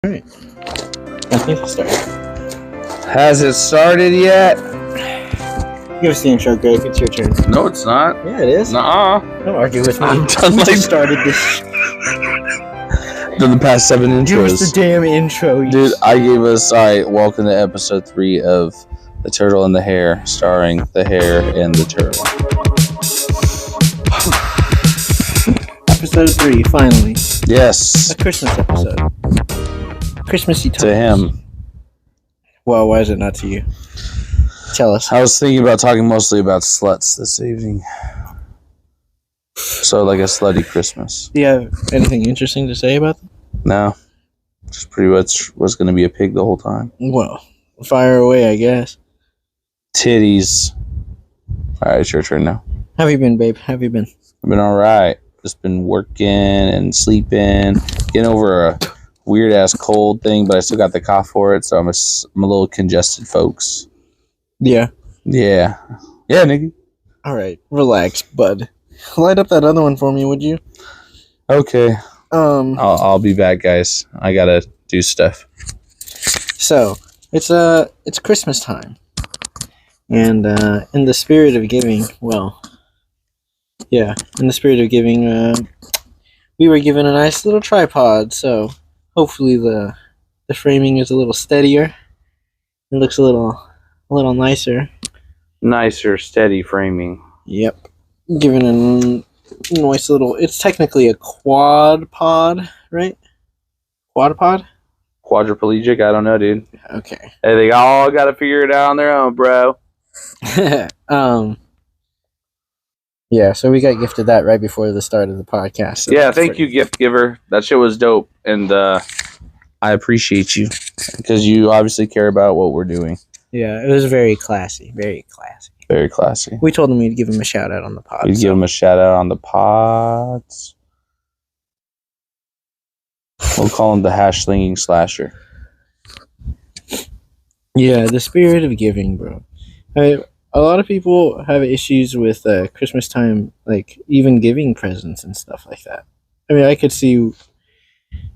Alright. I think it started. Has it started yet? Give us the intro, Greg. It's your turn. No, it's not. Yeah, it is. Nuh-uh. Don't argue with me. I'm done We like just started this. Done the past 7 intros. Give us the damn intro. Dude, I gave us... Alright, welcome to episode 3 of The Turtle and the Hare, starring the hare and the turtle. Episode 3, finally. Yes. A Christmas episode. Christmassy time. To him. Well, why is it not to you? Tell us. I was thinking about talking mostly about sluts this evening. So, like a slutty Christmas. Do you have anything interesting to say about them? No. Just pretty much was going to be a pig the whole time. Well, fire away, I guess. Titties. Alright, it's your turn now. How have you been, babe? How have you been? I've been alright. Just been working and sleeping. Getting over a weird-ass cold thing, but I still got the cough for it, so I'm a little congested, folks. Yeah. Yeah. Yeah, nigga. Alright, relax, bud. Light up that other one for me, would you? Okay. I'll be back, guys. I gotta do stuff. So, it's Christmas time. And in the spirit of giving, we were given a nice little tripod, so hopefully the framing is a little steadier. It looks a little nicer. Nicer, steady framing. Yep. Given a nice little... It's technically a quad pod, right? Quadrupod? Quadriplegic? I don't know, dude. Okay. Hey, they all gotta figure it out on their own, bro. Yeah, so we got gifted that right before the start of the podcast. So yeah, thank you, gift giver. That shit was dope, and I appreciate you because you obviously care about what we're doing. Yeah, it was very classy, very classy. Very classy. We told him we'd give him a shout out on the pod. We'd give him a shout out on the pods. We'll call him the hash slinging slasher. Yeah, the spirit of giving, bro. A lot of people have issues with Christmas time, like even giving presents and stuff like that. I mean, I could see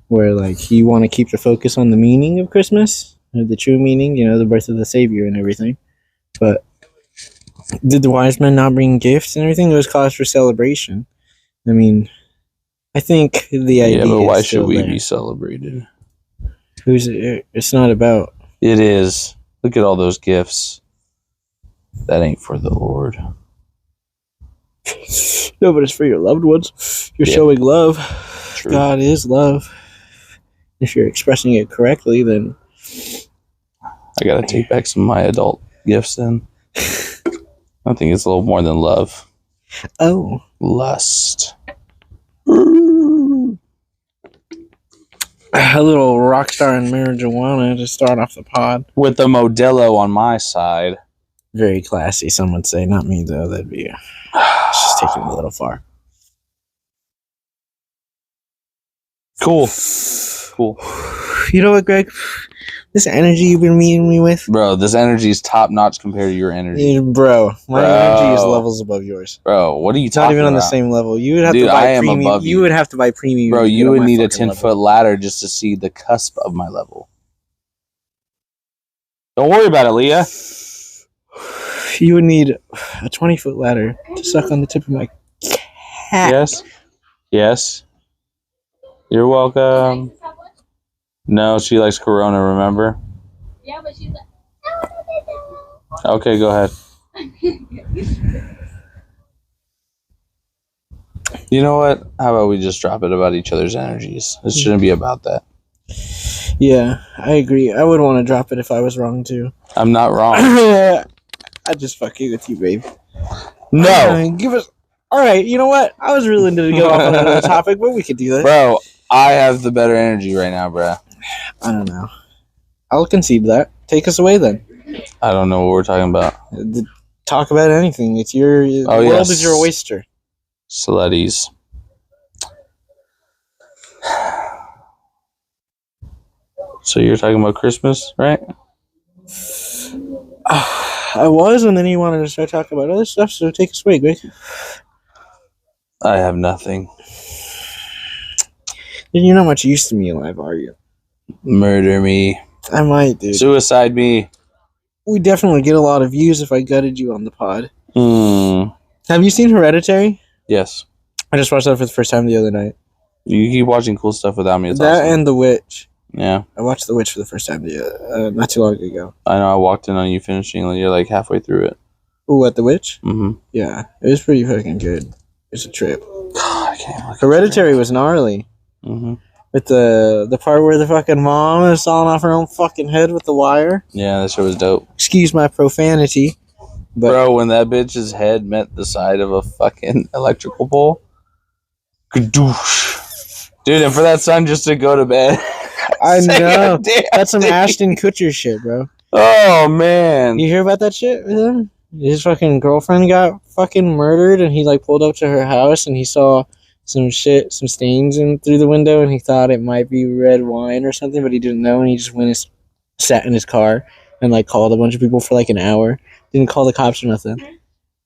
where like you want to keep the focus on the meaning of Christmas, the true meaning, the birth of the Savior and everything. But did the wise men not bring gifts and everything? It was cause for celebration. I mean, I think the idea. Yeah, but why is should we there. be celebrated? It's not about. It is. Look at all those gifts. That ain't for the Lord. No, but it's for your loved ones. You're showing love. True. God is love. If you're expressing it correctly, then I gotta take back some of my adult gifts then. I think it's a little more than love. Oh. Lust. A little rock star and marijuana to start off the pod. With the Modelo on my side. Very classy, some would say. Not me, though. That'd be it's just taking it a little far. Cool. You know what, Greg? This energy you've been meeting me with? Bro, this energy is top notch compared to your energy. Bro, my energy is levels above yours. Bro, what are you It's talking about? not even on the same level. You would have to buy premium. You would have to buy premium. Bro, you would need a 10-foot ladder just to see the cusp of my level. Don't worry about it, Leah. You would need a 20-foot ladder to suck on the tip of my cat. Yes. You're welcome. No, she likes Corona, remember? Yeah, but she's like, okay, go ahead. You know what? How about we just drop it about each other's energies? It shouldn't be about that. Yeah, I agree. I would want to drop it if I was wrong, too. I'm not wrong. I'd just fuck you with you, babe. No. Give us... Alright, you know what? I was really into to go off on another topic, but we could do that. Bro, I have the better energy right now, bro. I don't know. I'll concede that. Take us away, then. I don't know what we're talking about. Talk about anything. It's your... the world is your oyster. Slutties. So you're talking about Christmas, right? I was, and then you wanted to start talking about other stuff, so take us away, Greg. I have nothing. You're not much use to me alive, are you? Murder me. I might, dude. Suicide me. We definitely get a lot of views if I gutted you on the pod. Hmm. Have you seen Hereditary? Yes. I just watched that for the first time the other night. You keep watching cool stuff without me. It's that awesome. And The Witch. Yeah. I watched The Witch for the first time not too long ago. I know. I walked in on you finishing. You're like halfway through it. Ooh, what, The Witch? Mm-hmm. Yeah, it was pretty fucking good. It's a trip. God, I can't look. Hereditary was gnarly. Mm-hmm. With the part where the fucking mom is sawing off her own fucking head with the wire. Yeah, that shit was dope. Excuse my profanity. But bro, when that bitch's head met the side of a fucking electrical pole. Kadoosh. Dude, and for that son just to go to bed. I know. That's some Ashton Kutcher shit, bro. Oh, man. You hear about that shit with him? His fucking girlfriend got fucking murdered, and he, like, pulled up to her house, and he saw some stains in through the window, and he thought it might be red wine or something, but he didn't know, and he just went and sat in his car and, like, called a bunch of people for, like, an hour. Didn't call the cops or nothing.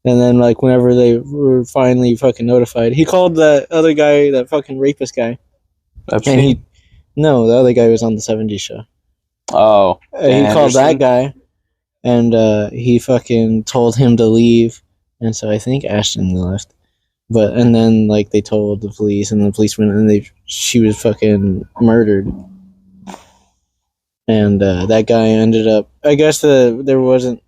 And then, like, whenever they were finally fucking notified, he called that other guy, that fucking rapist guy. Epstein? No, the other guy was on the 70s show. Oh. He called that guy, and he fucking told him to leave, and so I think Ashton left. And then, like, they told the police, and the police went, and she was fucking murdered. And that guy ended up, I guess there wasn't,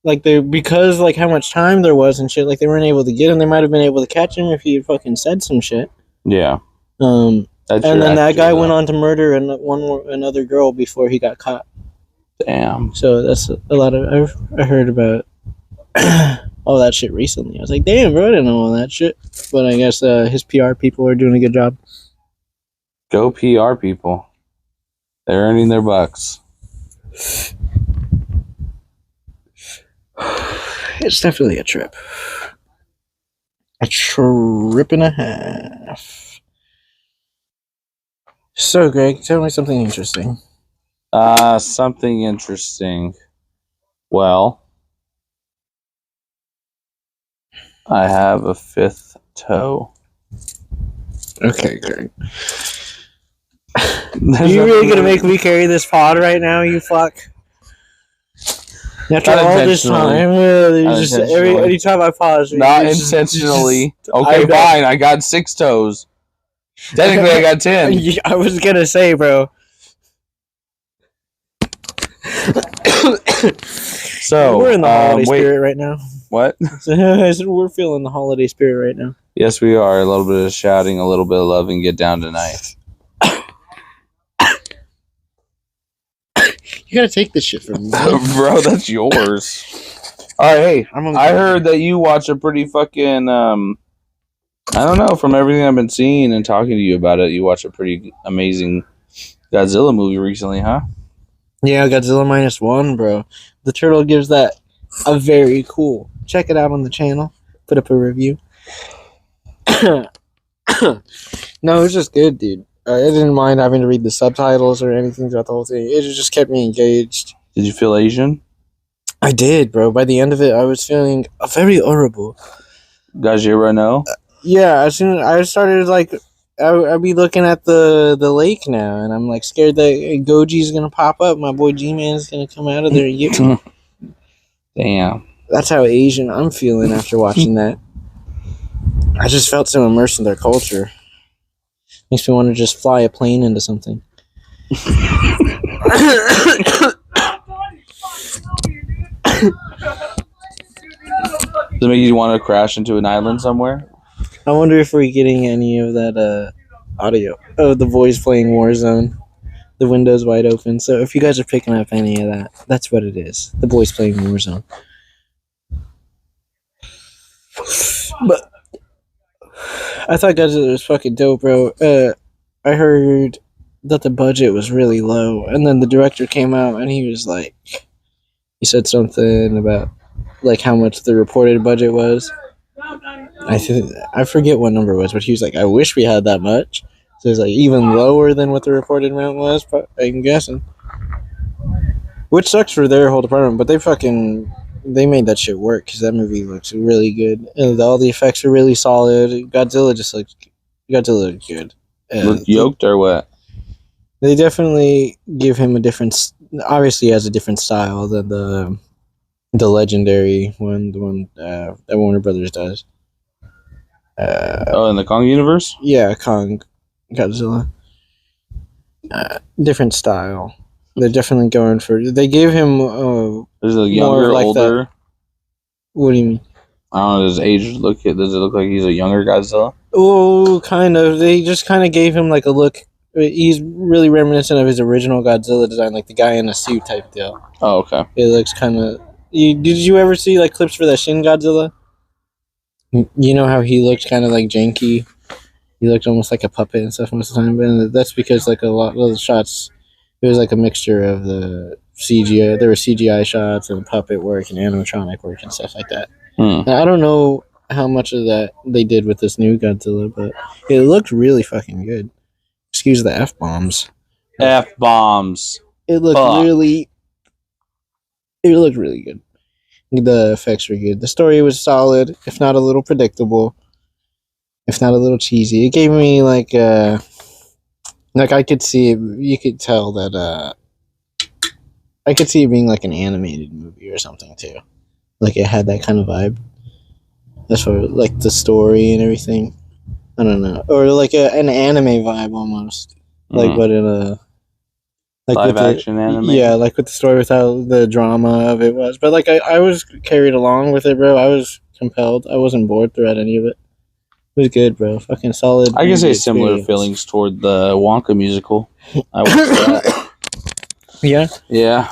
like, because, like, how much time there was and shit, like, they weren't able to get him. They might have been able to catch him if he had fucking said some shit. Yeah. And then that guy went on to murder another girl before he got caught. Damn. So that's a lot of... I heard about all that shit recently. I was like, damn, bro, I didn't know all that shit. But I guess his PR people are doing a good job. Go PR people. They're earning their bucks. It's definitely a trip. A trip and a half. So, Greg, tell me something interesting. Something interesting. Well, I have a fifth toe. Okay, Greg. Are you really gonna make me carry this pod right now, you fuck? After all this time, just every time I pause, not intentionally. Okay, fine. I got 6 toes. Technically, I got 10. I was gonna say, bro. So we're in the holiday spirit right now. What? I said we're feeling the holiday spirit right now. Yes, we are. A little bit of shouting, a little bit of love, and get down tonight. You gotta take this shit from me, bro. That's yours. All right, hey. I heard that you watch a pretty fucking I don't know. From everything I've been seeing and talking to you about it, you watch a pretty amazing Godzilla movie recently, huh? Yeah, Godzilla -1, bro. The turtle gives that a very cool. Check it out on the channel. Put up a review. No, it was just good, dude. I didn't mind having to read the subtitles or anything throughout the whole thing. It just kept me engaged. Did you feel Asian? I did, bro. By the end of it, I was feeling very horrible. Gajira, no? Yeah, as soon as I started, like, I'd be looking at the lake now, and I'm, like, scared that Goji's gonna pop up. My boy G-Man's gonna come out of there and get me. Damn. That's how Asian I'm feeling after watching that. I just felt so immersed in their culture. Makes me want to just fly a plane into something. Does it make you want to crash into an island somewhere? I wonder if we're getting any of that audio. Oh, the voice playing Warzone. The window's wide open. So if you guys are picking up any of that, that's what it is. The voice playing Warzone. But I thought Godzilla was fucking dope, bro. I heard that the budget was really low, and then the director came out and he was like, he said something about like how much the reported budget was. I forget what number it was, but he was like, I wish we had that much. So it's like even lower than what the reported amount was, but I'm guessing. Which sucks for their whole department, but they made that shit work because that movie looks really good. And all the effects are really solid. Godzilla looked good. Look yoked or what? They definitely give him a different. Obviously, he has a different style than the legendary one, the one that Warner Brothers does. In the Kong universe? Yeah, Kong, Godzilla. Different style. They're definitely going for. They gave him. Is it more younger, of like older? that. What do you mean? I don't know. Does age look? Does it look like he's a younger Godzilla? Oh, kind of. They just kind of gave him like a look. He's really reminiscent of his original Godzilla design, like the guy in a suit type deal. Oh, okay. It looks kind of. Did you ever see like clips for the Shin Godzilla? You know how he looked kind of like janky. He looked almost like a puppet and stuff most of the time, but that's because like a lot of the shots, it was like a mixture of the CGI. There were CGI shots and puppet work and animatronic work and stuff like that. And I don't know how much of that they did with this new Godzilla, but it looked really fucking good. Excuse the F-bombs. F-bombs. It looked Fuck. really. It looked really good. The effects were good. The story was solid, if not a little predictable, if not a little cheesy. It gave me like I could see it. You could tell that I could see it being like an animated movie or something too. Like it had that kind of vibe. That's what like the story and everything. I don't know, or like an anime vibe almost, like but in a like live with action anime. Yeah, like with the story without the drama of it was. But like I was carried along with it, bro. I was compelled. I wasn't bored throughout any of it. It was good, bro. Fucking solid. I can say similar feelings toward the Wonka musical. I watched that. Yeah. Yeah.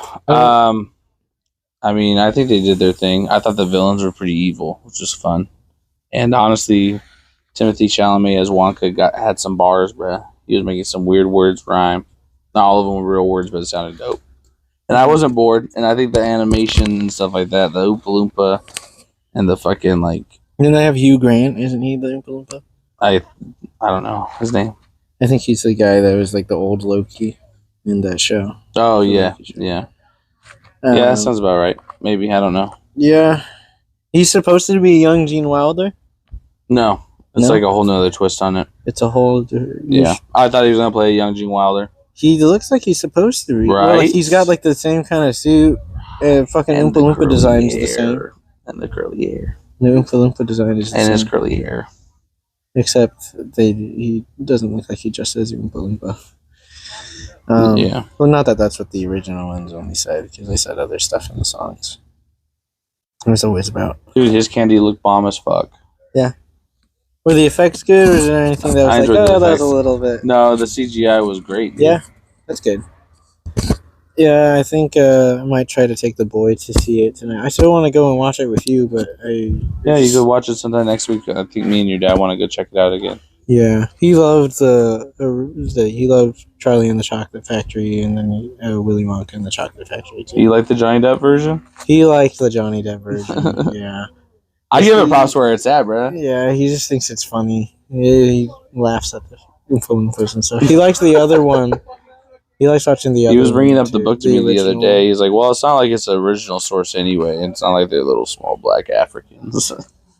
I mean, I think they did their thing. I thought the villains were pretty evil, which was fun. And honestly, Timothy Chalamet as Wonka had some bars, bruh. He was making some weird words rhyme. Not all of them were real words, but it sounded dope. And I wasn't bored. And I think the animation and stuff like that, the Oompa Loompa and the fucking like. Then they have Hugh Grant, isn't he the Oompa Loompa? I don't know his name. I think he's the guy that was like the old Loki in that show. Oh yeah, yeah. Yeah, that sounds about right. Maybe, I don't know. Yeah. He's supposed to be young Gene Wilder? No. It's like a whole nother twist on it. It's a whole... Yeah. I thought he was going to play a young Gene Wilder. He looks like he's supposed to be. Right. Well, like he's got like the same kind of suit. Fucking Oompa Loompa design is the same. And the curly hair. The Oompa Loompa design is the same. And his curly hair. Except he doesn't look like he just says Oompa Loompa. Yeah. Well, not that that's what the original ones only said, because they said other stuff in the songs. It was always about. Dude, his candy looked bomb as fuck. Yeah. Were the effects good, or was there anything that was like, oh, that was a little bit... No, the CGI was great. Dude. Yeah, that's good. Yeah, I think I might try to take the boy to see it tonight. I still want to go and watch it with you, but Yeah, you could watch it sometime next week. I think me and your dad want to go check it out again. Yeah, he loved he loved Charlie and the Chocolate Factory, and then Willy Wonka and the Chocolate Factory too. You like the Johnny Depp version? He liked the Johnny Depp version. Yeah, I give it props where it's at, bro. Yeah, he just thinks it's funny. He laughs at the Oompa Loompas and stuff. He likes the other one. He likes watching the other. He was bringing up the book to me the other day. He's like, "Well, it's not like it's an original source anyway. And it's not like they're little small black Africans." I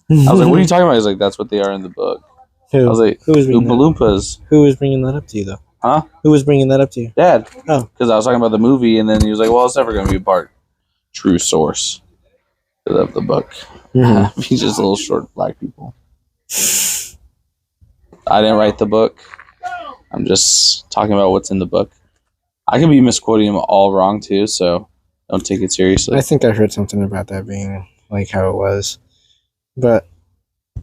was like, "What are you talking about?" He's like, "That's what they are in the book." Who? I was like, "Oompa Loompas." Who was bringing that up to you, though? Huh? Who was bringing that up to you? Dad. Oh, because I was talking about the movie, and then he was like, "Well, it's never going to be a part true source of the book." Mm-hmm. He's just little short black people. I didn't write the book. I'm just talking about what's in the book. I could be misquoting him all wrong too, so don't take it seriously. I think I heard something about that being like how it was, but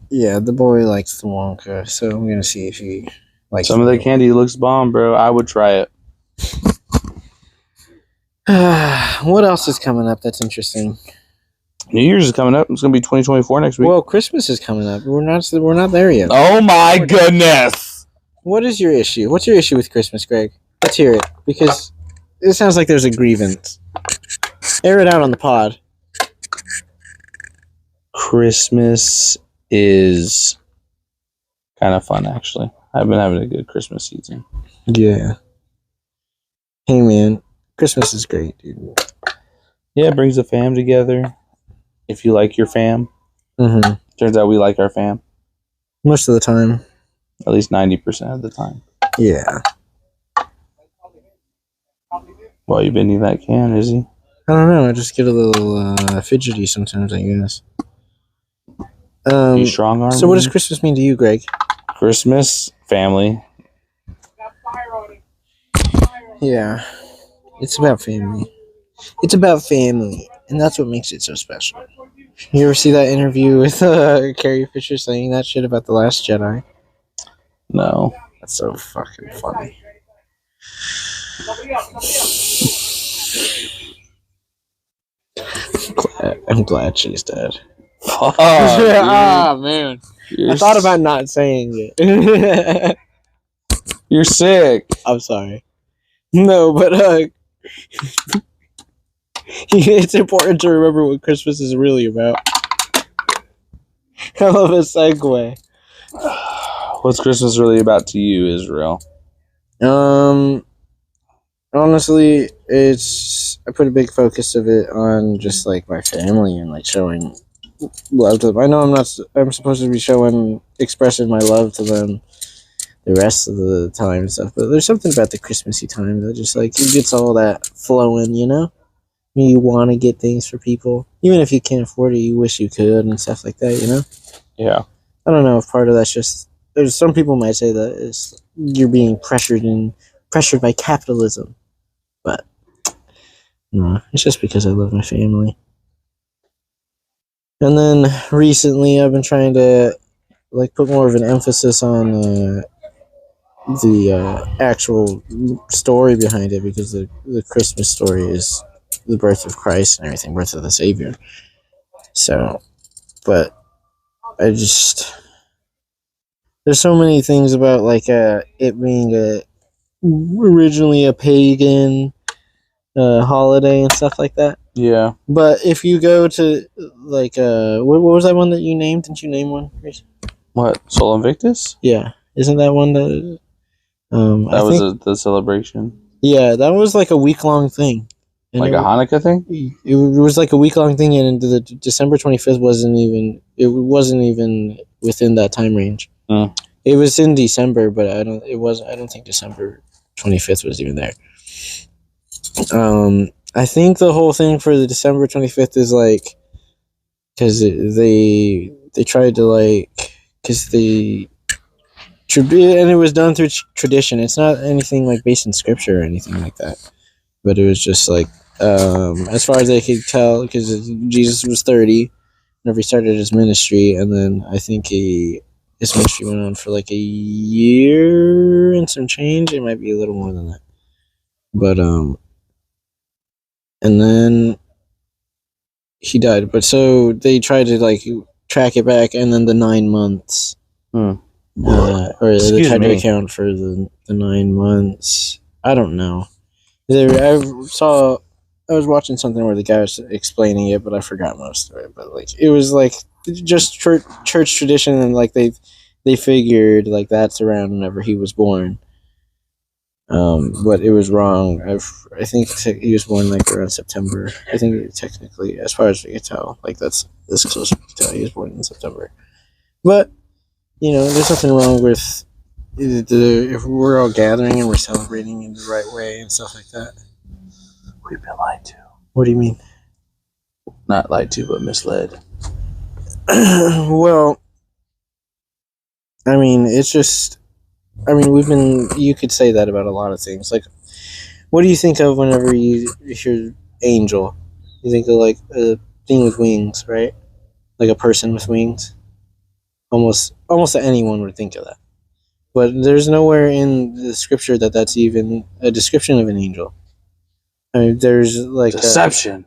yeah, the boy likes the Wonka, so I'm gonna see if he likes. Some of the candy looks bomb, bro. I would try it. What else is coming up that's interesting? New Year's is coming up. It's gonna be 2024 next week. Well, Christmas is coming up. We're not there yet. Oh my goodness! What is your issue? What's your issue with Christmas, Greg? Let's hear it, because it sounds like there's a grievance. Air it out on the pod. Christmas is kind of fun, actually. I've been having a good Christmas season. Yeah. Hey, man. Christmas is great, dude. Yeah, it brings the fam together. If you like your fam. Mm-hmm. Turns out we like our fam. Most of the time. At least 90% of the time. Yeah. Well, you been eating that can, is he? I don't know. I just get a little fidgety sometimes, I guess. You strong arm? So what does Christmas mean to you, Greg? Christmas, family. Yeah, it's about family. It's about family, and that's what makes it so special. You ever see that interview with Carrie Fisher saying that shit about The Last Jedi? No. That's so fucking funny. I'm glad she's dead. Fuck, Ah, man. You're I thought about not saying it. You're sick. I'm sorry. No, but it's important to remember what Christmas is really about. Hell of a segue. What's Christmas really about to you, Israel? Honestly, I put a big focus of it on just like my family and like showing love to them. I know I'm supposed to be expressing my love to them the rest of the time and stuff, but there's something about the Christmassy time that just like it gets all that flowing, you know? You want to get things for people, even if you can't afford it. You wish you could and stuff like that, you know? Yeah. I don't know if part of that's just there's some people might say that is you're being pressured by capitalism, but no, it's just because I love my family. And then recently, I've been trying to like put more of an emphasis on the actual story behind it, because the Christmas story is the birth of Christ and everything, birth of the Savior. So, but I just there's so many things about like it being originally a pagan holiday and stuff like that. Yeah. But if you go to like what was that one that you named? Didn't you name one? What? Sol Invictus? Yeah, isn't that one that? That was the celebration. Yeah, that was like a week-long thing. And like a Hanukkah thing? It was like a week-long thing, and the December 25th wasn't even within that time range. It was in December, but I don't think December 25th was even there. I think the whole thing for the December 25th is like because they tried to like because they and it was done through tradition. It's not anything like based in scripture or anything like that, but it was just like as far as they could tell, because Jesus was 30 whenever he started his ministry, and then I think his ministry went on for like a year and some change. It might be a little more than that, but and then he died. But so they tried to like track it back, and then the 9 months. Or they tried to account for the 9 months. I don't know. I was watching something where the guy was explaining it, but I forgot most of it. But like it was like just church tradition, and like they figured like that's around whenever he was born. But it was wrong. I think he was born like around September. I think technically, as far as we could tell, like that's this close we could tell, he was born in September. But you know, there's nothing wrong with if we're all gathering and we're celebrating in the right way and stuff like that. We've been lied to. What do you mean? Not lied to, but misled. Well, I mean, it's just, you could say that about a lot of things. Like, what do you think of whenever you hear angel? You think of like a thing with wings, right? Like a person with wings. Almost anyone would think of that. But there's nowhere in the scripture that's even a description of an angel. I mean, there's like deception.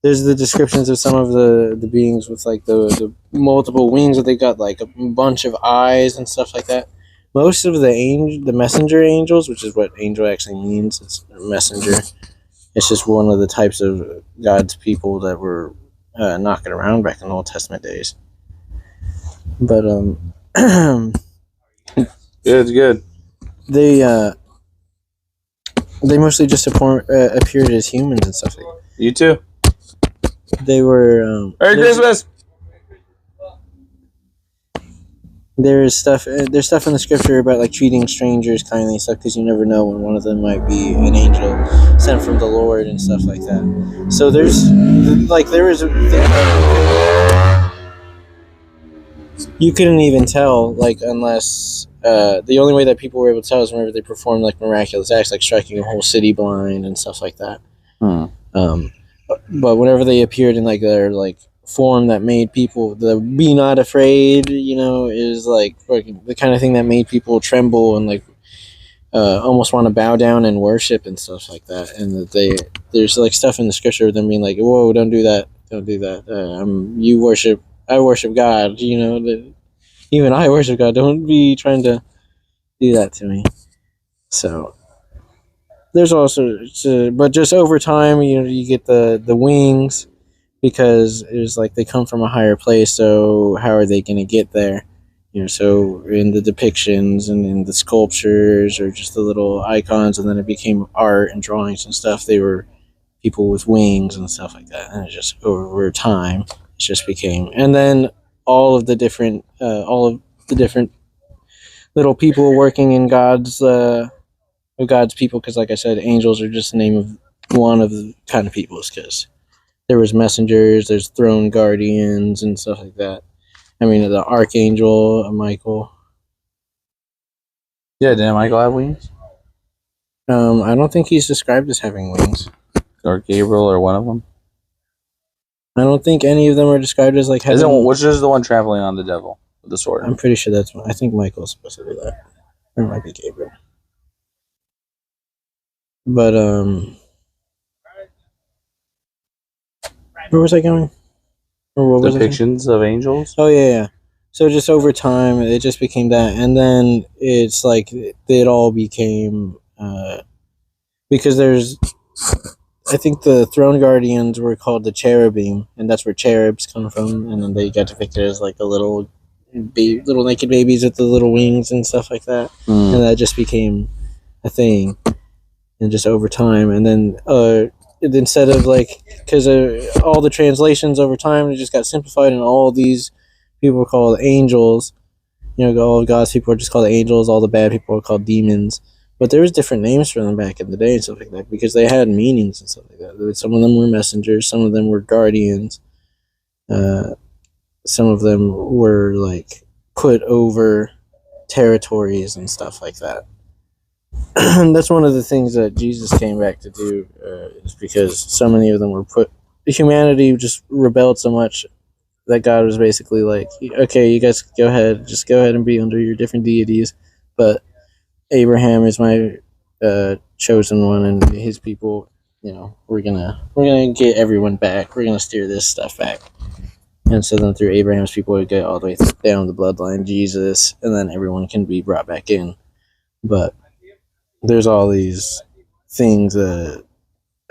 There's the descriptions of some of the beings with like the multiple wings that they got like a bunch of eyes and stuff like that. Most of the messenger angels, which is what angel actually means, it's a messenger. It's just one of the types of God's people that were knocking around back in the Old Testament days. But good. They mostly just appeared as humans and stuff like that. You too. They were Merry Christmas. There's stuff in the scripture about like treating strangers kindly and stuff, because you never know when one of them might be an angel sent from the Lord and stuff like that. So there is you couldn't even tell, like, unless the only way that people were able to tell is whenever they performed like miraculous acts, like striking a whole city blind and stuff like that. But whenever they appeared in like their like form that made people, the be not afraid, is like the kind of thing that made people tremble and like almost want to bow down and worship and stuff like that. And that there's like stuff in the scripture of them being like, whoa, don't do that, I worship God, even I worship God, don't be trying to do that to me. So there's also, but just over time, you get the wings, because it's like they come from a higher place, so how are they going to get there? So in the depictions and in the sculptures or just the little icons, and then it became art and drawings and stuff, they were people with wings and stuff like that. And it just, over time, it just became, and then all of the different little people working in God's people, because like I said, angels are just the name of one of the kind of peoples, because there was messengers, there's throne guardians and stuff like that. I mean, the archangel Michael. Yeah, didn't Michael have wings? I don't think he's described as having wings. Or Gabriel, or one of them? I don't think any of them are described as like having... Which is the one traveling on the devil with the sword? I'm pretty sure that's one. I think Michael's supposed to do that. Or it might be Gabriel. But, where was I going? Or what was Depictions of angels? Oh, yeah. So just over time, it just became that. And then it's like, it all became... because there's... I think the throne guardians were called the cherubim, and that's where cherubs come from. And then they got depicted as like the little naked babies with the little wings and stuff like that. And that just became a thing, and just over time. And then instead of like, because all the translations over time, it just got simplified, and all these people were called angels. All of God's people are just called angels. All the bad people are called demons. But there was different names for them back in the day and stuff like that, because they had meanings and stuff like that. Some of them were messengers, some of them were guardians, some of them were like put over territories and stuff like that. And that's one of the things that Jesus came back to do, is because so many of them were humanity just rebelled so much that God was basically like, okay, you guys go ahead and be under your different deities, but Abraham is my chosen one, and his people, we're gonna get everyone back. We're gonna steer this stuff back. And so then through Abraham's people, we get all the way down the bloodline, Jesus, and then everyone can be brought back in. But there's all these things I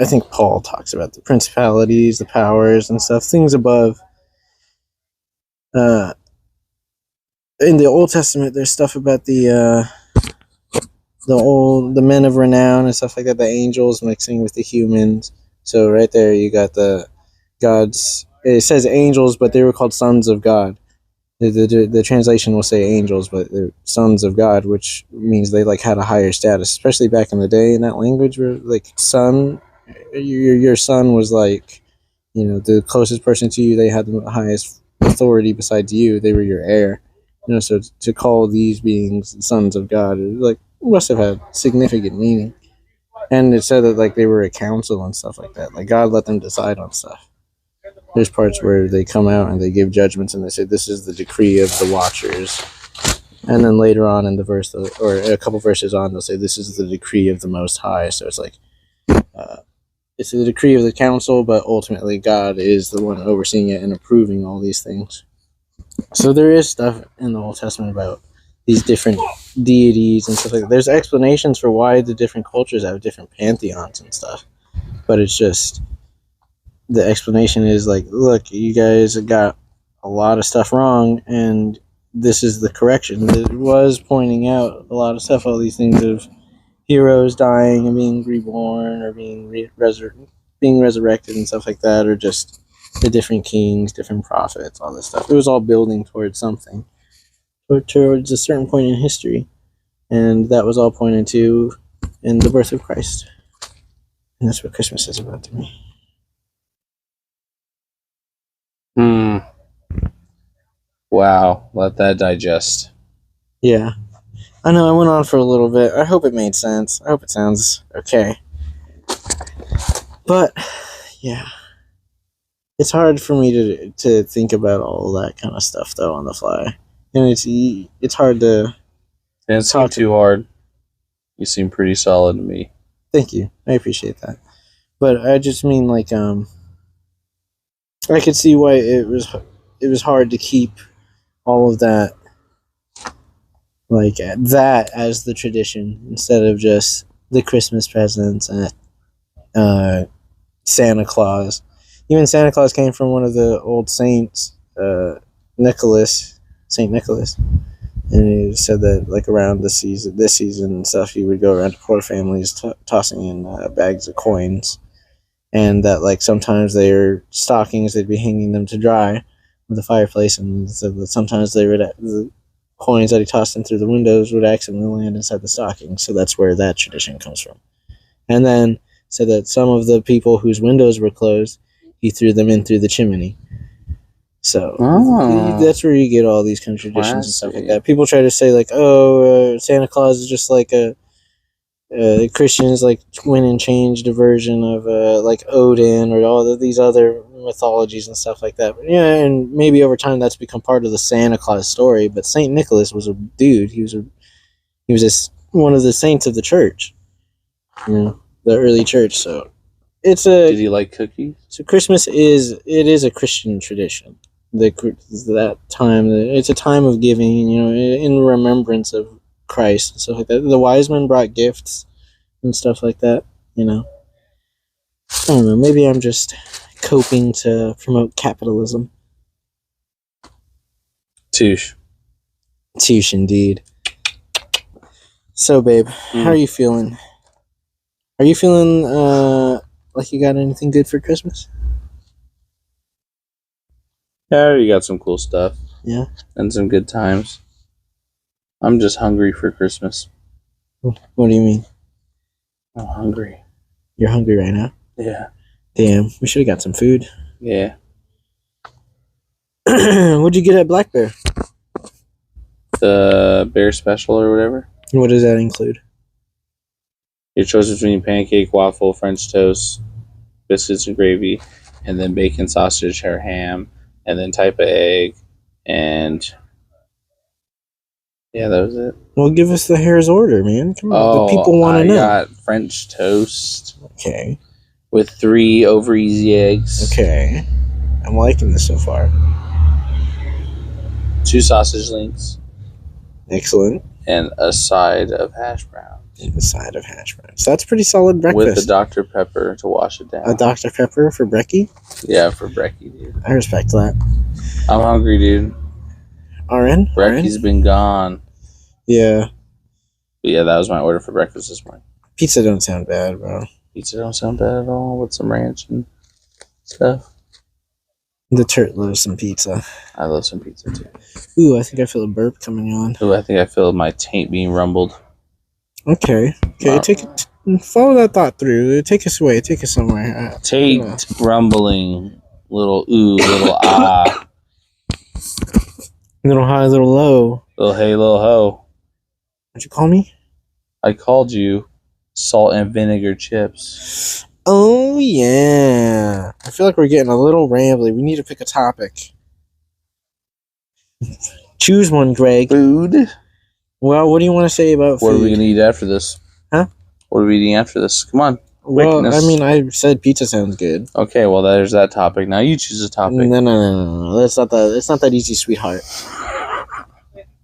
think Paul talks about, the principalities, the powers and stuff, things above. In the Old Testament, there's stuff about the men of renown and stuff like that, the angels mixing with the humans. So right there you got the gods. It says angels, but they were called sons of God. The translation will say angels, but they're sons of God, which means they like had a higher status, especially back in the day in that language, where like son, your son was like, the closest person to you. They had the highest authority besides you. They were your heir. So to call these beings sons of God, like, must have had significant meaning. And it said that like they were a council and stuff like that. Like God let them decide on stuff. There's parts where they come out and they give judgments, and they say this is the decree of the watchers. And then later on in the verse, or a couple verses on, they'll say this is the decree of the Most High. So it's like it's the decree of the council, but ultimately God is the one overseeing it and approving all these things. So there is stuff in the Old Testament about these different deities and stuff like that. There's explanations for why the different cultures have different pantheons and stuff, but it's just, the explanation is like, look, you guys got a lot of stuff wrong, and this is the correction. It was pointing out a lot of stuff, all these things of heroes dying and being reborn, or being resurrected and stuff like that, or just the different kings, different prophets, all this stuff. It was all building towards something, towards a certain point in history, and that was all pointed to in the birth of Christ. And that's what Christmas is about to me. Wow. Let that digest. Yeah. I know I went on for a little bit. I hope it made sense. I hope it sounds okay. But, yeah. It's hard for me to think about all that kind of stuff, though, on the fly. And it's hard to... Didn't seem too hard. You seem pretty solid to me. Thank you. I appreciate that. But I just mean, like, I could see why it was hard to keep all of that, like, that as the tradition instead of just the Christmas presents and Santa Claus. Even Santa Claus came from one of the old saints, Saint Nicholas, and he said that, like, around this season and stuff, he would go around to poor families tossing in bags of coins, and that, like, sometimes their stockings, they'd be hanging them to dry with the fireplace, and so that sometimes the coins that he tossed in through the windows would accidentally land inside the stocking. So that's where that tradition comes from. And then said that some of the people whose windows were closed, he threw them in through the chimney. So that's where you get all these kind of traditions and stuff like that. People try to say, like, Santa Claus is just like Christians, like, went and changed a version of like Odin or all of these other mythologies and stuff like that. But, yeah, and maybe over time that's become part of the Santa Claus story. But Saint Nicholas was a dude. He was one of the saints of the church, the early church. So Did he like cookies? So Christmas is a Christian tradition. That time, it's a time of giving, in remembrance of Christ and stuff like that. The wise men brought gifts and stuff like that. I don't know. Maybe I'm just coping to promote capitalism. Touche, indeed. So, babe, how are you feeling? Are you feeling like you got anything good for Christmas? Yeah, you got some cool stuff. Yeah. And some good times. I'm just hungry for Christmas. What do you mean? I'm hungry. You're hungry right now? Yeah. Damn, we should have got some food. Yeah. What'd you get at Black Bear? The bear special or whatever. What does that include? Your choice between pancake, waffle, French toast, biscuits and gravy, and then bacon, sausage, or ham, and then type of egg, and yeah, that was it. Well, give us the hair's order, man. Come on, the people want to know. I got French toast. Okay. With 3 over easy eggs. Okay. I'm liking this so far. 2 sausage links. Excellent. And a side of hash browns. So that's pretty solid breakfast. With the Dr. Pepper to wash it down. A Dr. Pepper for brekkie? Yeah, for brekkie, dude. I respect that. I'm hungry, dude. RN? Brekkie's been gone. Yeah. But yeah, that was my order for breakfast this morning. Pizza don't sound bad, bro. Pizza don't sound bad at all with some ranch and stuff. The Turt loves some pizza. I love some pizza too. Ooh, I think I feel a burp coming on. Ooh, I think I feel my taint being rumbled. Okay. Follow that thought through. Take us away. Take us somewhere. Taint rumbling. Little ooh, little ah. Little high, little low. Little hey, little ho. What'd you call me? I called you salt and vinegar chips. Oh, yeah. I feel like we're getting a little rambly. We need to pick a topic. Choose one, Greg. Food? Well, what do you want to say about food? What are we going to eat after this? Huh? What are we eating after this? Come on. Well, I mean, I said pizza sounds good. Okay, well, there's that topic. Now you choose a topic. No. It's not that easy, sweetheart.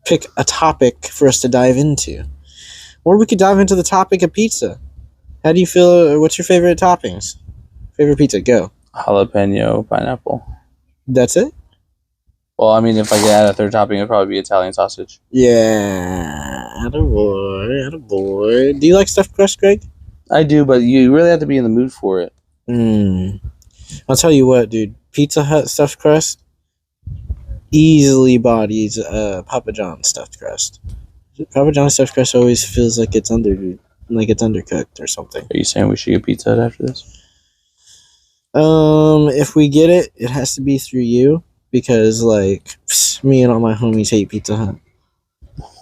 Pick a topic for us to dive into. Or we could dive into the topic of pizza. How do you feel? What's your favorite toppings? Favorite pizza? Go. Jalapeno pineapple. That's it? Well, I mean, if I could add a third topping, it'd probably be Italian sausage. Yeah. Attaboy. Do you like stuffed crust, Greg? I do, but you really have to be in the mood for it. I'll tell you what, dude. Pizza Hut stuffed crust easily bodies Papa John's stuffed crust. Papa John's stuffed crust always feels like it's under, dude. like it's undercooked or something. Are you saying we should get Pizza Hut after this? If we get it, it has to be through you because like me and all my homies hate Pizza Hut.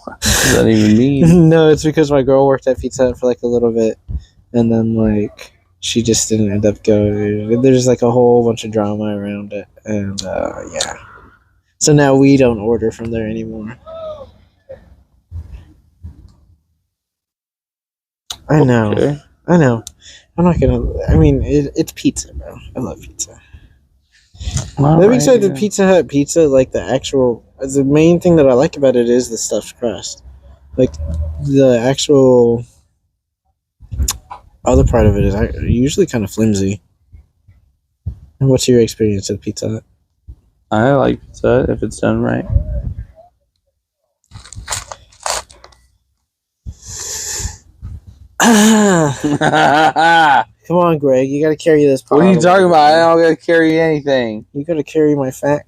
What does that even mean? No, it's because my girl worked at Pizza Hut for like a little bit, and then like she just didn't end up going. There's like a whole bunch of drama around it, and yeah. So now we don't order from there anymore. I know. Okay. I know. I'm not gonna. I mean, it's pizza, bro. I love pizza. Let me say the Pizza Hut pizza, like the main thing that I like about it is the stuffed crust. Like the actual other part of it is usually kind of flimsy. What's your experience with Pizza Hut? I like Pizza Hut if it's done right. Come on, Greg. You got to carry this. What are you talking about? I don't got to carry anything. You got to carry my fat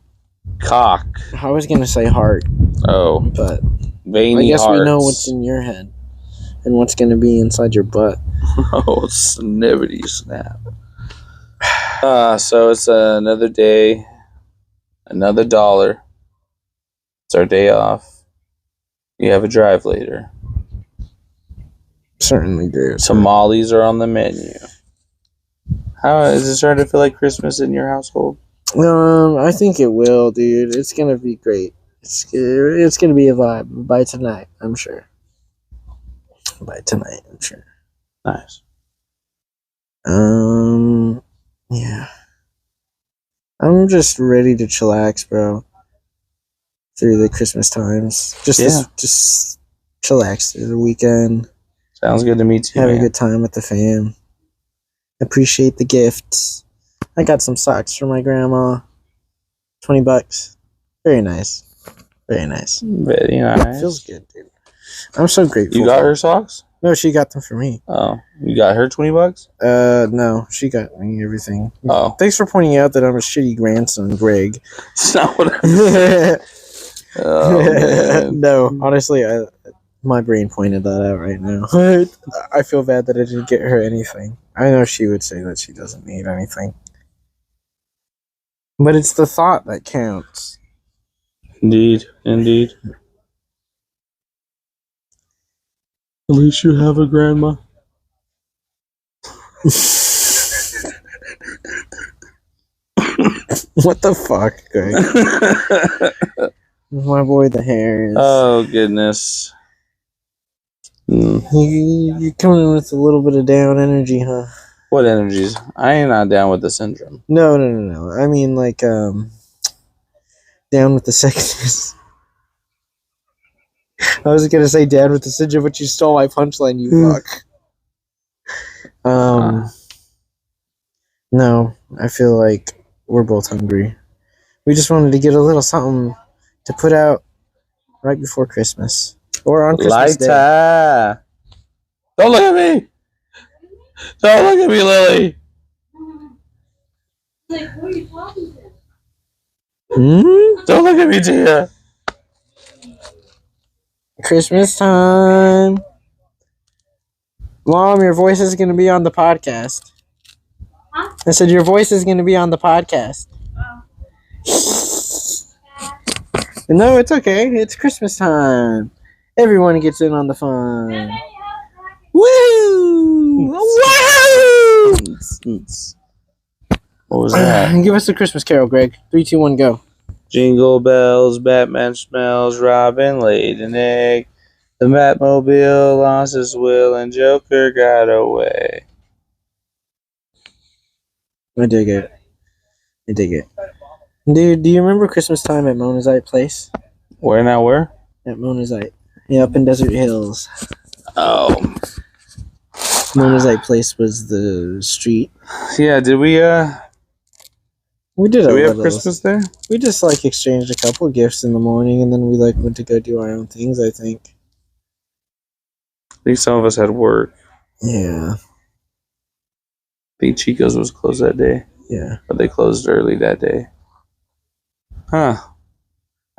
cock. I was gonna say heart. Oh, but veiny I guess hearts. we know what's in your head and what's gonna be inside your butt. Oh, snippety snap. So it's another day, another $1. It's our day off. We have a drive later. Certainly do. Tamales are on the menu. How is it starting to feel like Christmas in your household? I think it will, dude. It's gonna be great. It's gonna be a vibe by tonight, I'm sure. By tonight, I'm sure. Nice. Yeah. I'm just ready to chillax, bro. Through the Christmas times, just chillax through the weekend. Sounds good to me too. Have a good time with the fam. Appreciate the gifts. I got some socks for my grandma. $20. Very nice. Very nice. Very nice. It feels good, dude. I'm so grateful. You got her socks? No, she got them for me. Oh, you got her $20? No, she got me everything. Oh, thanks for pointing out that I'm a shitty grandson, Greg. That's not what I said. Oh man. No, honestly, my brain pointed that out right now. I feel bad that I didn't get her anything. I know she would say that she doesn't need anything. But it's the thought that counts. Indeed. At least you have a grandma. What the fuck, Greg? My boy, the hair is... Oh, goodness. You're coming in with a little bit of down energy, huh? What energies? I ain't not down with the syndrome. No. I mean, like, down with the sickness. I was gonna say down with the syndrome, but you stole my punchline, you fuck. No, I feel like we're both hungry. We just wanted to get a little something to put out right before Christmas. Or on Christmas Day. Don't look at me! Don't look at me, Lily! Like, who are you talking to? Don't look at me, Tia! Christmas time. Mom, your voice is going to be on the podcast. Huh? I said your voice is going to be on the podcast. No, it's okay. It's Christmas time. Everyone gets in on the fun. Woo! Woo! What was that? Give us a Christmas carol, Greg. 3, 2, 1, go. Jingle bells, Batman smells, Robin laid an egg. The Batmobile lost his will and Joker got away. I dig it. Dude, do you remember Christmas time at Monazite Place? Where now? Where? At Monazite. Yeah, up in Desert Hills. Oh. Monazite Place was the street. Yeah, did we We have Christmas there? We just like exchanged a couple of gifts in the morning and then we like went to go do our own things, I think. I think some of us had work. Yeah. I think Chico's was closed that day. Yeah. But they closed early that day. Huh.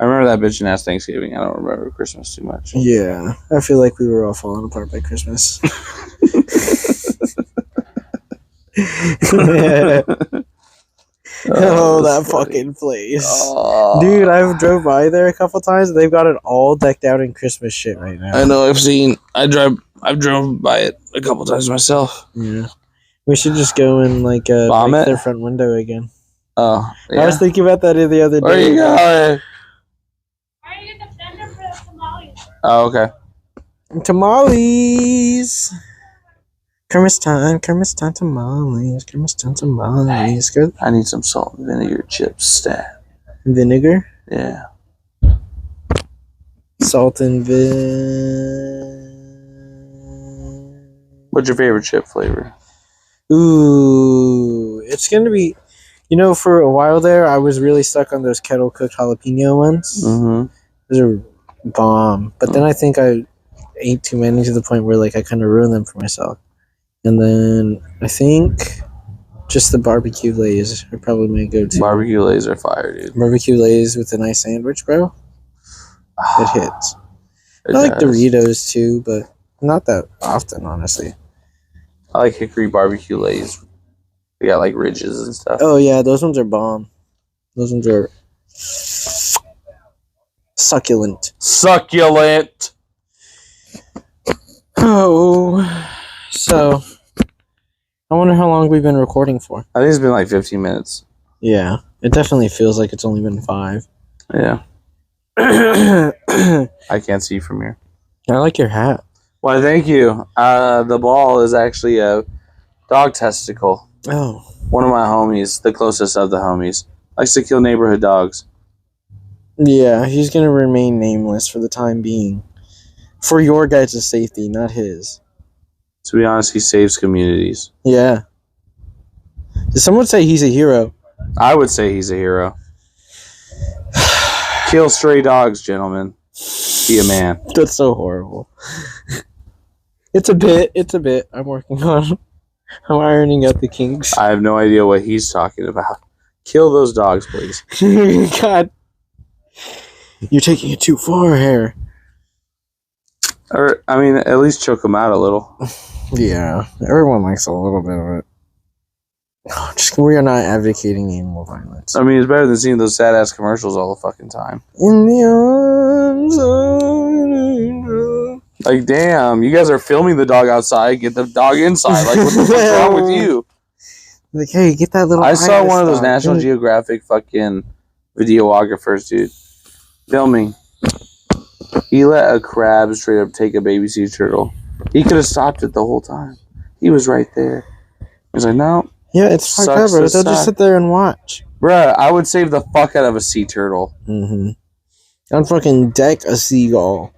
I remember that bitchin' ass Thanksgiving. I don't remember Christmas too much. Yeah, I feel like we were all falling apart by Christmas. Oh, that fucking place. Oh. Dude, I've drove by there a couple times and they've got it all decked out in Christmas shit right now. I know, I've drove by it a couple times myself. Yeah. We should just go and like Bomb break it? their front window again. Oh, yeah. I was thinking about that the other day. Where you going? Are you get the vendor for the tamales? Oh, okay. Tamales. Christmas time, tamales. Christmas time, tamales. Good. I need some salt and vinegar chips stat. Vinegar, Yeah. salt and What's your favorite chip flavor? Ooh, it's gonna be. You know, for a while there, I was really stuck on those kettle cooked jalapeno ones. Mm-hmm. Those are bomb. But then I think I ate too many to the point where like I kind of ruined them for myself. And then I think just the barbecue lays are probably my go-to. Barbecue lays are fire, dude. Barbecue lays with a nice sandwich, bro. It hits. It I like does. Doritos too, but not that often, honestly. I like hickory barbecue lays. They got like ridges and stuff. Oh yeah, those ones are bomb. Those ones are succulent. Succulent. Oh, so I wonder how long we've been recording for. I think it's been like 15 minutes. Yeah, it definitely feels like it's only been 5. Yeah. I I can't see from here. like your hat. Why, thank you. The ball is actually a dog testicle. Oh, One of my homies, the closest of the homies, likes to kill neighborhood dogs. yeah, he's gonna remain nameless for the time being. For your guys' safety, not his. To be honest, he saves communities. Yeah. Did someone say he's a hero? I would say he's a hero. Kill stray dogs, gentlemen. Be a man. That's so horrible. It's a bit. I'm working on. I'm ironing out the kinks. I have no idea what he's talking about. Kill those dogs, please. God. You're taking it too far here. Or, I mean, at least choke them out a little. Yeah, everyone likes a little bit of it. Just we are not advocating animal violence. I mean, it's better than seeing those sad-ass commercials all the fucking time. In the arms of an angel. Like, damn, you guys are filming the dog outside. Get the dog inside. Like, what the fuck's wrong with you? Like, hey, get that little. I saw one of those dog. National Geographic fucking videographers, dude, filming. He let a crab straight up take a baby sea turtle. He could have stopped it the whole time. He was right there. He was like, no. Yeah, it's fucked up, Sucks bro. to They'll just suck. sit there and watch. Bruh, I would save the fuck out of a sea turtle. Mm-hmm. I'd fucking deck a seagull.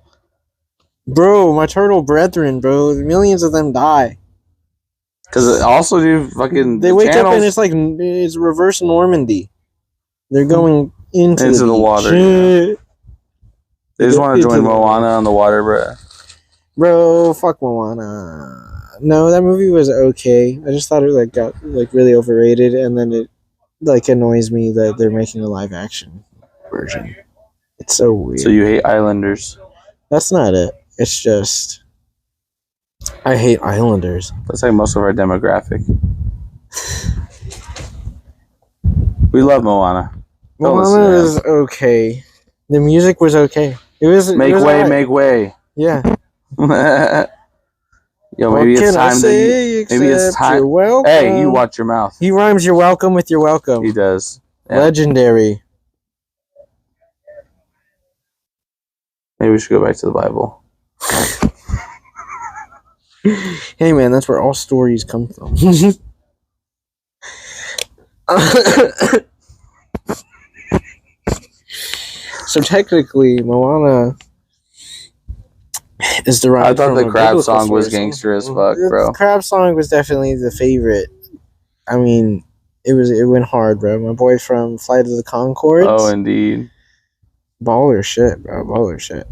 Bro, my turtle brethren, bro. Millions of them die. Because also, dude, fucking. They wake up and it's reverse Normandy. They're going into the beach. water. Yeah. They just want to join Moana on the water, bruh. Bro, fuck Moana. No, that movie was okay. I just thought it like got like really overrated, and then it like annoys me that they're making a live action version. It's so weird. So you hate Islanders? That's not it. It's just I hate Islanders. That's like most of our demographic. We love Moana. Don't listen to Moana him. is okay. The music was okay. It was Make way, alright. make way. Yeah. Yo, What maybe it's can I time say maybe it's except time. you're welcome? Hey, you watch your mouth. He rhymes you're welcome with you're welcome. He does. Yeah. Legendary. Maybe we should go back to the Bible. Hey man, that's where all stories come from. So technically, Moana is derived. I thought from the a crab biblical song was source. gangster as fuck, The bro. crab song was definitely the favorite. I mean, it went hard, bro. My boy from Flight of the Conchords. Oh, indeed. Baller shit, bro. Baller shit.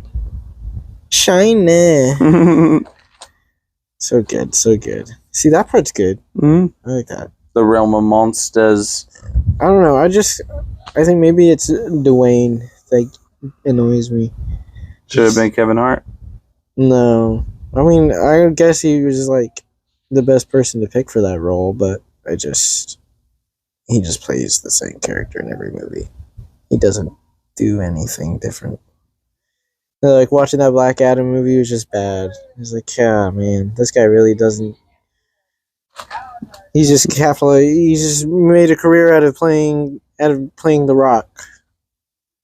Shiny. So good, so good. See, that part's good. Mhm. I like that. The realm of monsters. I don't know. I think maybe it's Dwayne. Like, annoys me. Should have been Kevin Hart. No. I mean, I guess he was like the best person to pick for that role, but he just plays the same character in every movie. He doesn't do anything different. Like watching that Black Adam movie was just bad. It's like, yeah, man, this guy really doesn't. He's just he just made a career out of playing The Rock.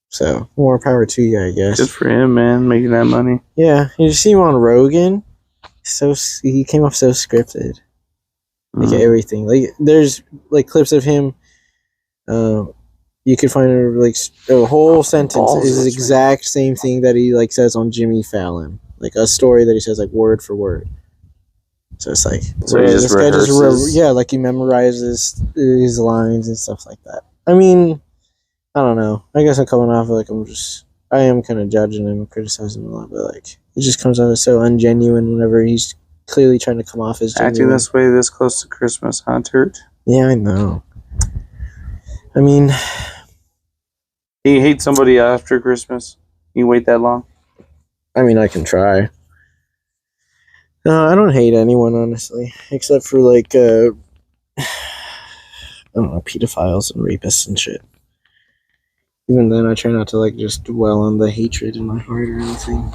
So more power to you, I guess. Good for him, man, making that money. Yeah, you see him on Rogan. So he came off so scripted, like everything. Like there's like clips of him. You could find a whole sentence is the exact same thing that he like says on Jimmy Fallon, like a story that he says like word for word. So it's like, so he just rehearses. Like he memorizes his lines and stuff like that. I mean, I don't know. I guess I'm coming off like I am kind of judging him and criticizing him a lot, but like it just comes out as so ungenuine whenever he's clearly trying to come off as genuine. Acting this way this close to Christmas, huh, Turt? Yeah, I know. I mean, he hates somebody after Christmas. You wait that long? I mean, I can try. No, I don't hate anyone, honestly, except for like I don't know, pedophiles and rapists and shit. Even then, I try not to like just dwell on the hatred in my heart or anything.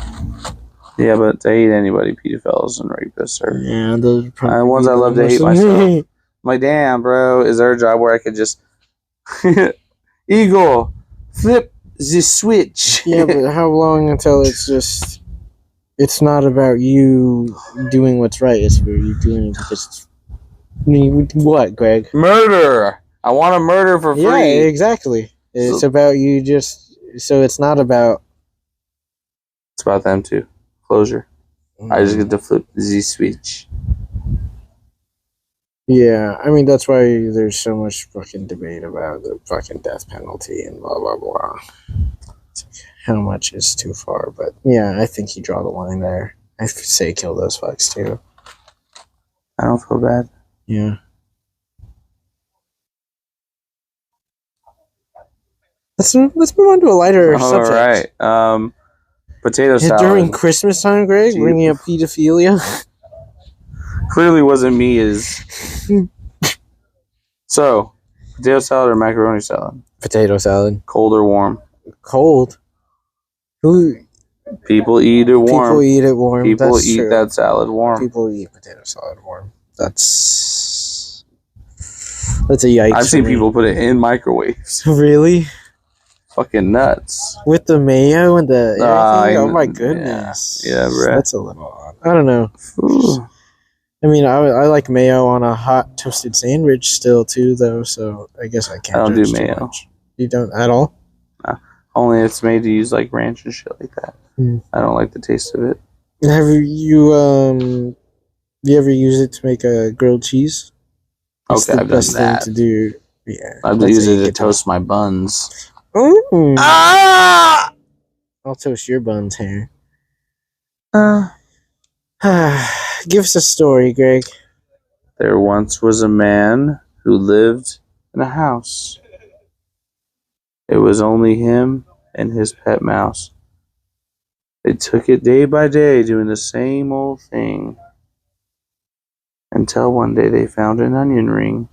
Yeah, but to hate anybody, pedophiles and rapists are those the ones I love to hate myself. My damn, bro, is there a job where I could just Eagle flip the switch? Yeah, but how long until it's not about you doing what's right? It's about you doing it because what, Greg? Murder. I want to murder for free. Yeah, exactly. It's about you just. So it's not about. It's about them too. Closure. I just get to flip the switch. Yeah, I mean, that's why there's so much fucking debate about the fucking death penalty and blah, blah, blah. It's like, how much is too far? But yeah, I think you draw the line there. I say kill those fucks too. I don't feel bad. Yeah. Let's move on to a lighter subject. All right. Potato salad. During Christmas time, Greg, bringing up pedophilia. Clearly wasn't me. So, potato salad or macaroni salad? Potato salad. Cold or warm? Cold. People eat it warm. People eat it warm. People eat that salad warm. People eat potato salad warm. That's a yikes. I've seen people put it in microwaves. Really? Fucking nuts. With the mayo and the everything? Oh my goodness. Yeah, bro. That's a little odd. I don't know. Ooh. I mean, I like mayo on a hot toasted sandwich still too, though. So I guess I can't. I don't do mayo. Much. You don't at all? No. Only it's made to use like ranch and shit like that. I don't like the taste of it. Have you ever use it to make a grilled cheese? That's okay, I've done that. Thing to do. Yeah, I've used it to toast my buns. Ooh. Ah! I'll toast your buns here. Give us a story, Greg. There once was a man who lived in a house. It was only him and his pet mouse. They took it day by day, doing the same old thing. Until one day they found an onion ring.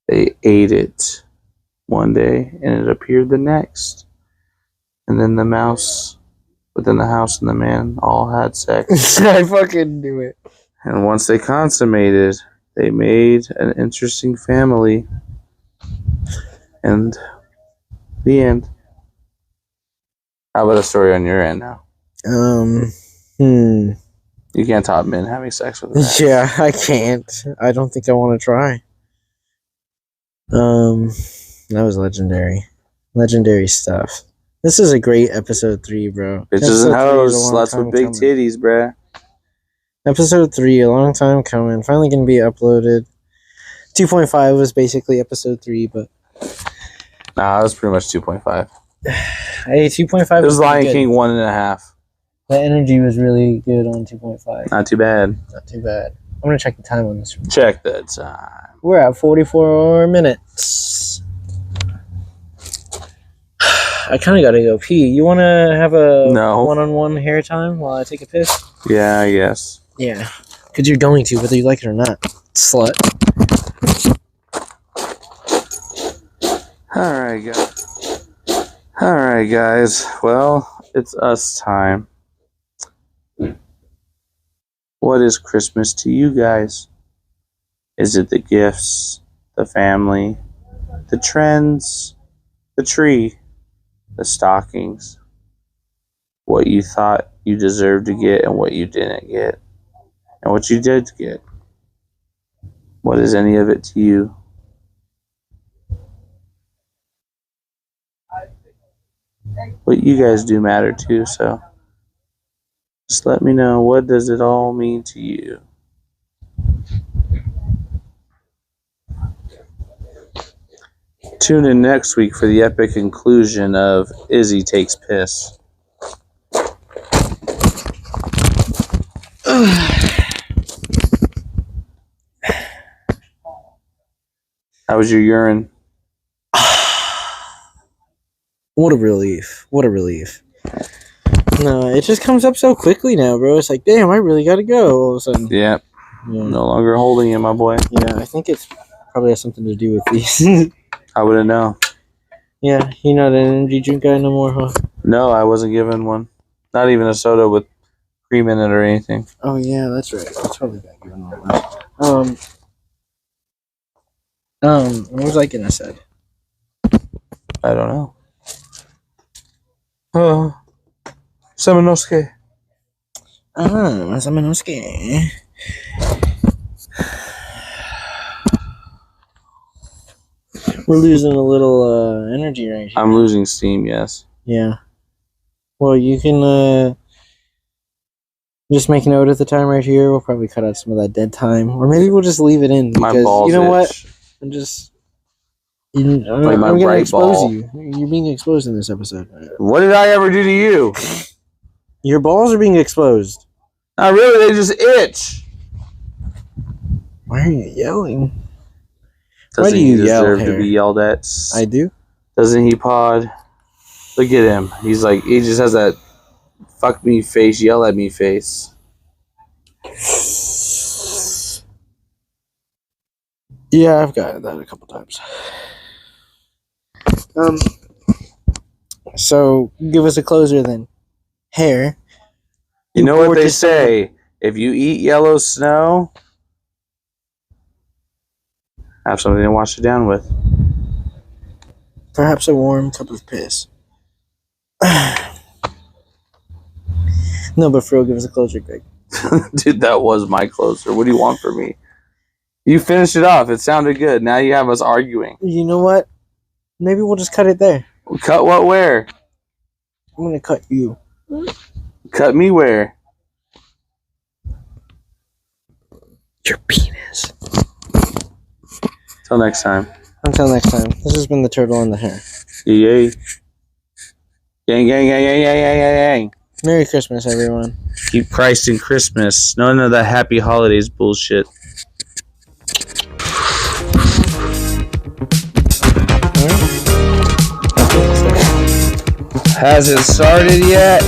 They ate it one day, and it appeared the next. And then the mouse within the house and the man all had sex. I fucking knew it. And once they consummated, they made an interesting family. And the end. How about a story on your end now? You can't top men having sex with that. Yeah, I can't. I don't think I want to try. That was legendary. Legendary stuff. This is a great episode 3, bro. Bitches and hoes, sluts with big titties, bruh. Episode 3, a long time coming. Finally gonna be uploaded. 2.5 was basically episode 3, but... Nah, it was pretty much 2.5. Hey, 2.5 was Lion King 1.5. The energy was really good on 2.5. Not too bad. Not too bad. I'm gonna check the time on this one. Check the time. We're at 44 minutes. I kind of gotta go pee. You want to have a No. one-on-one hair time while I take a piss? Yeah, I guess. Yeah, because you're going to, whether you like it or not, slut. All right, guys. Well, it's us time. What is Christmas to you guys? Is it the gifts, the family, the trends, the tree, the stockings, what you thought you deserved to get and what you didn't get, and what you did get? What is any of it to you? What you guys do matter too, so just let me know, what does it all mean to you? Tune in next week for the epic conclusion of Izzy Takes Piss. How was your urine? What a relief. What a relief. No, it just comes up so quickly now, bro. It's like, damn, I really gotta go all of a sudden. Yeah. No longer holding it, my boy. Yeah, I think it's probably has something to do with these. I wouldn't know. Yeah, you're not an energy drink guy no more, huh? No, I wasn't given one. Not even a soda with cream in it or anything. Oh, yeah, that's right. That's probably got given one. What was I gonna say? I don't know. Oh, Semenosuke. Samanosuke. We're losing a little energy right here. I'm losing steam, yes. Yeah. Well, you can just make note at the time right here. We'll probably cut out some of that dead time, or maybe we'll just leave it in because My balls you know what? itch. I'm just. Like my I'm gonna right expose ball. you. You're being exposed in this episode. What did I ever do to you? Your balls are being exposed. Not really, they just itch. Why are you yelling? Doesn't do you he yell, deserve to Harry? be yelled at? I do. Doesn't he, Pod? Look at him. He's like, he just has that fuck me face, yell at me face. Yeah, I've got that a couple times. So give us a closer then. Hair. You know what they say? If you eat yellow snow, have something to wash it down with. Perhaps a warm cup of piss. No, but for real, give us a closer, Greg. Dude, that was my closer. What do you want from me? You finished it off. It sounded good. Now you have us arguing. You know what? Maybe we'll just cut it there. Cut what where? I'm gonna cut you. Cut me where? Your penis. Till next time. Until next time. This has been the turtle in the hair. Yay. Gang, gang, gang, gang, gang, gang, gang. Merry Christmas, everyone. Keep Christ in Christmas. None of that happy holidays bullshit. Has it started yet?